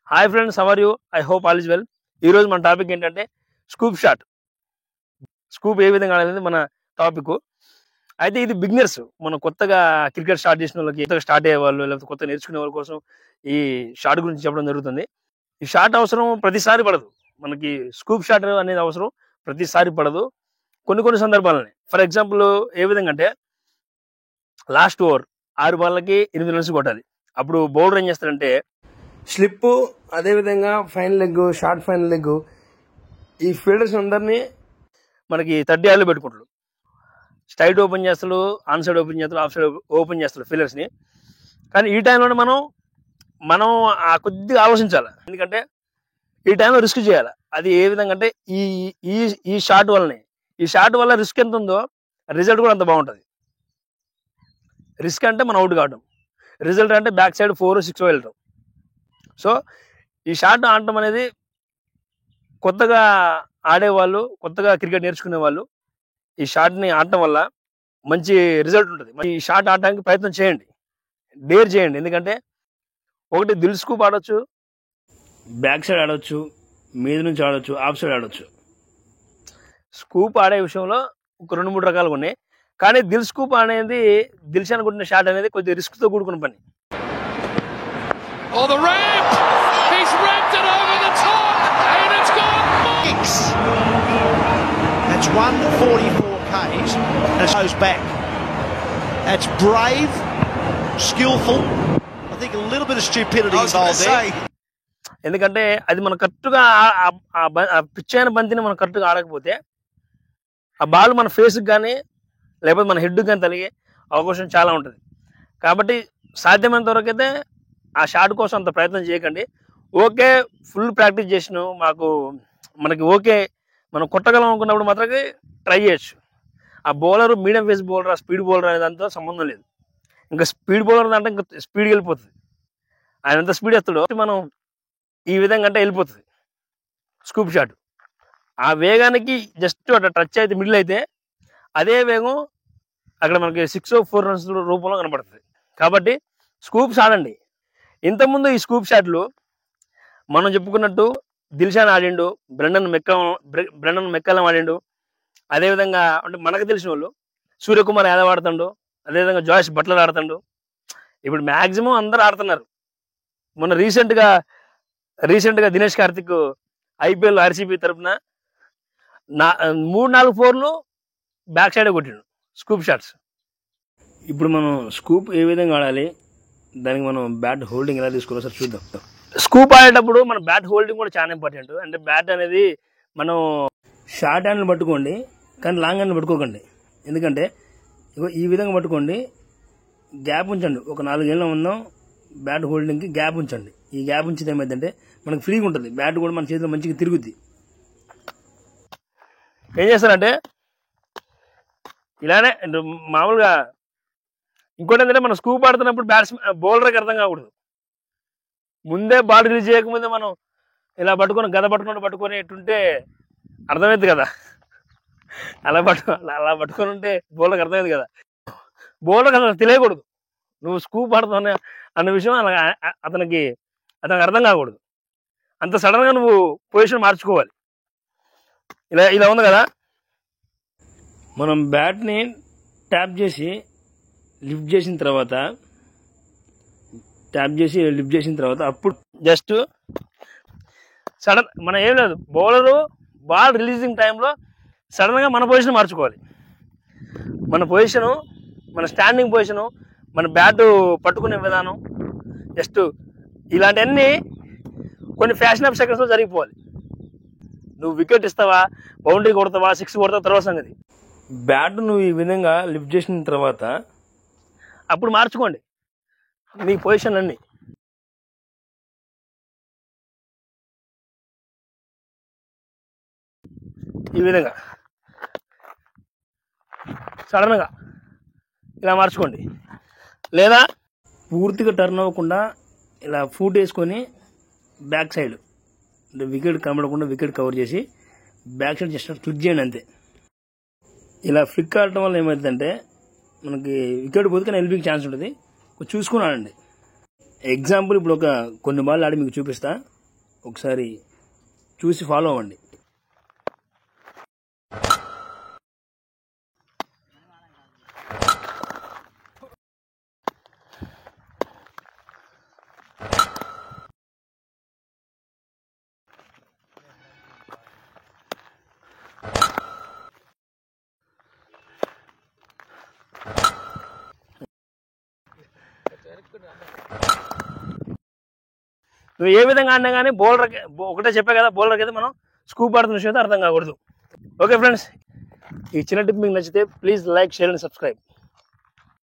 Hi friends, how are you? I hope all is well. ఈరోజు మన topic ఏంటంటే scoop shot. Scoop ఏ విధంగా అనేది మన టాపిక్. అయితే ఇది బిగినర్స్, మనం కొత్తగా క్రికెట్ స్టార్ట్ చేసిన వాళ్ళకి, కొత్తగా స్టార్ట్ అయ్యే వాళ్ళు, లేకపోతే కొత్తగా నేర్చుకునే వాళ్ళ కోసం ఈ షాట్ గురించి చెప్పడం జరుగుతుంది. ఈ షాట్ అవసరం ప్రతిసారి పడదు. మనకి స్కూప్ షాట్ అనేది అవసరం ప్రతిసారి పడదు, కొన్ని సందర్భాలని. ఫర్ ఎగ్జాంపుల్ ఏ విధంగా అంటే, లాస్ట్ ఓవర్ 6 బాళ్ళకి 8 రన్స్ కొట్టాలి. అప్పుడు బౌలర్ ఏం చేస్తారంటే స్లిప్, అదేవిధంగా final leg, short final leg, ఈ ఫీల్డర్స్ అందరినీ మనకి 30 యార్డ్లో పెట్టుకుంటాడు. స్ట్రైట్ ఓపెన్ చేస్తాడు, ఆన్ సైడ్ ఓపెన్ చేస్తాడు, ఆఫ్ సైడ్ ఓపెన్ చేస్తాడు ఫీల్డర్స్ని. కానీ ఈ టైంలోనే మనం కొద్దిగా ఆలోచించాలి. ఎందుకంటే ఈ టైంలో రిస్క్ చేయాలి. అది ఏ విధంగా అంటే ఈ షాట్ వల్లనే, ఈ షాట్ వల్ల రిస్క్ ఎంత ఉందో రిజల్ట్ కూడా అంత బాగుంటుంది. రిస్క్ అంటే మనం అవుట్ కావడం, రిజల్ట్ అంటే బ్యాక్ సైడ్ 4-6 వెళ్ళటం. సో ఈ షాట్ ఆడటం అనేది కొత్తగా ఆడేవాళ్ళు, కొత్తగా క్రికెట్ నేర్చుకునే వాళ్ళు ఈ షాట్ని ఆడటం వల్ల మంచి రిజల్ట్ ఉంటుంది. ఈ షాట్ ఆడటానికి ప్రయత్నం చేయండి, డేర్ చేయండి. ఎందుకంటే ఒకటి దిల్ స్కూప్ ఆడొచ్చు, బ్యాక్ సైడ్ ఆడవచ్చు, మీద నుంచి ఆడవచ్చు, ఆఫ్ సైడ్ ఆడవచ్చు. స్కూప్ ఆడే విషయంలో ఒక 2-3 రకాలుగా ఉన్నాయి. కానీ దిల్ స్కూప్ అనేది, దిల్షాన్ కొట్టిన షాట్ అనేది కొద్దిగా రిస్క్తో కూడుకున్న పని. Oh, the ramp! He's ramped it over the top, and it's gone. That's 144 Ks, and it goes back. That's brave, skillful. I think a little bit of stupidity involved there. ఎందుకంటే అది మనం కరెక్ట్గా pitch అయిన బంతిని మనం కరెక్ట్గా ఆడకపోతే ఆ ball మన ఫేస్కి కానీ లేకపోతే మన హెడ్కి కానీ తగిలే అవకాశం చాలా ఉంటుంది. కాబట్టి సాధ్యమైనంత వరకు అయితే ఆ షాట్ కోసం అంత ప్రయత్నం చేయకండి. ఓకే, ఫుల్ ప్రాక్టీస్ చేసినాం, మనకి ఓకే, మనం కొట్టగలం అనుకున్నప్పుడు మాత్రమే ట్రై చేయొచ్చు. ఆ bowler medium pace bowler, speed bowler అనే దాంతో సంబంధం లేదు. ఇంకా స్పీడ్ బౌలర్ అంటే ఇంకా స్పీడ్కి వెళ్ళిపోతుంది. ఆయన ఎంత స్పీడ్ వేస్తాడో మనం ఈ విధంగా అంటే వెళ్ళిపోతుంది స్కూప్ షాట్. ఆ వేగానికి జస్ట్ అట్లా టచ్ అయితే మిడిల్ అయితే అదే వేగం అక్కడ మనకి 6-4 రన్స్ రూపంలో కనపడుతుంది. కాబట్టి స్కూప్స్ ఆడండి. ఇంతకుముందు ఈ స్కూప్ షాట్లు మనం చెప్పుకున్నట్టు దిల్షాన్ ఆడిండు, బ్రెండన్ మెక్కలం ఆడిండు, అదేవిధంగా అంటే మనకు తెలిసిన వాళ్ళు సూర్యకుమార్ యాదవ్ ఆడుతుండు, అదేవిధంగా జాయిస్ బట్లర్ ఆడుతుండు. ఇప్పుడు మ్యాక్సిమం అందరూ ఆడుతున్నారు. మొన్న రీసెంట్గా దినేష్ కార్తిక్ ఐపీఎల్ ఆర్సీబీ తరఫున 3-4 4లు బ్యాక్ సైడే కొట్టిండు స్కూప్ షాట్స్. ఇప్పుడు మనం స్కూప్ ఏ విధంగా ఆడాలి, దానికి మనం బ్యాట్ హోల్డింగ్ ఎలా తీసుకోవాలో సార్ చూద్దాం. స్కూప్ ఆడేటప్పుడు మన బ్యాట్ హోల్డింగ్ కూడా చాలా ఇంపార్టెంట్. అంటే బ్యాట్ అనేది మనం షార్ట్ హ్యాండ్ని పట్టుకోండి, కానీ లాంగ్ హ్యాండ్ని పట్టుకోకండి. ఎందుకంటే ఈ విధంగా పట్టుకోండి, గ్యాప్ ఉంచండి. ఒక 4 ఏళ్ళ ఉందాం బ్యాట్ హోల్డింగ్కి గ్యాప్ ఉంచండి. ఈ గ్యాప్ ఉంచితే ఏమైందంటే మనకు ఫ్రీగా ఉంటుంది, బ్యాట్ కూడా మన చేతిలో మంచిగా తిరుగుద్ది. ఏం చేస్తారంటే ఇలానే మామూలుగా. ఇంకోటి ఏంటంటే మనం స్కూప్ ఆడుతున్నప్పుడు బౌలర్కి అర్థం కాకూడదు. ముందే బాల్ రిలీజ్ చేయకముందే మనం ఇలా గద పట్టుకొని ఎట్టుంటే అర్థమైంది కదా. అలా పట్టుకొని ఉంటే బౌలర్కి అర్థమైంది కదా. బౌలర్కి అసలు తెలియకూడదు నువ్వు స్కూప్ ఆడుతున్నా అన్న విషయం. అతనికి అర్థం కాకూడదు. అంత సడన్గా నువ్వు పొజిషన్ మార్చుకోవాలి. ఇలా ఉంది కదా. మనం బ్యాట్ని ట్యాప్ చేసి లిఫ్ట్ చేసిన తర్వాత అప్పుడు జస్ట్ సడన్ మనం ఏం లేదు, బౌలరు బాల్ రిలీజింగ్ టైంలో సడన్గా మన పొజిషన్ మార్చుకోవాలి. మన పొజిషను, మన స్టాండింగ్ పొజిషను, మన బ్యాట్ పట్టుకునే విధానం, జస్ట్ ఇలాంటివన్నీ కొన్ని ఫ్యాషన్ ఆఫ్ సెకండ్స్లో జరిగిపోవాలి. నువ్వు వికెట్ ఇస్తావా, బౌండరీ కొడతావా, 6 కొడతావా తర్వాత సంగతి. బ్యాట్ నువ్వు ఈ విధంగా లిఫ్ట్ చేసిన తర్వాత అప్పుడు మార్చుకోండి మీ పొజిషన్ అన్ని. ఈ విధంగా సడన్గా ఇలా మార్చుకోండి. లేదా పూర్తిగా టర్న్ అవ్వకుండా ఇలా ఫూట్ వేసుకొని బ్యాక్ సైడ్ అంటే వికెట్ కనబడకుండా వికెట్ కవర్ చేసి బ్యాక్ సైడ్ జస్ట్ క్లిక్ చేయండి అంతే. ఇలా ఫ్లిక్ ఆడటం వల్ల ఏమవుతుందంటే మనకి వికెట్ పోతే కానీ ఎల్బీకి ఛాన్స్ ఉంటుంది. చూసుకుని ఆడండి. ఎగ్జాంపుల్ ఇప్పుడు కొన్ని బాల్ ఆడి మీకు చూపిస్తా, ఒకసారి చూసి ఫాలో అవ్వండి. నువ్వు ఏ విధంగా ఆడినా కానీ బౌలర్ ఒకటే చెప్పే కదా, బౌలర్కి అయితే మనం స్కూప్ ఆడుతున్న విషయం అయితే అర్థం కాకూడదు. ఓకే ఫ్రెండ్స్, ఈ చిన్న టిప్ మీకు నచ్చితే please like, share and subscribe.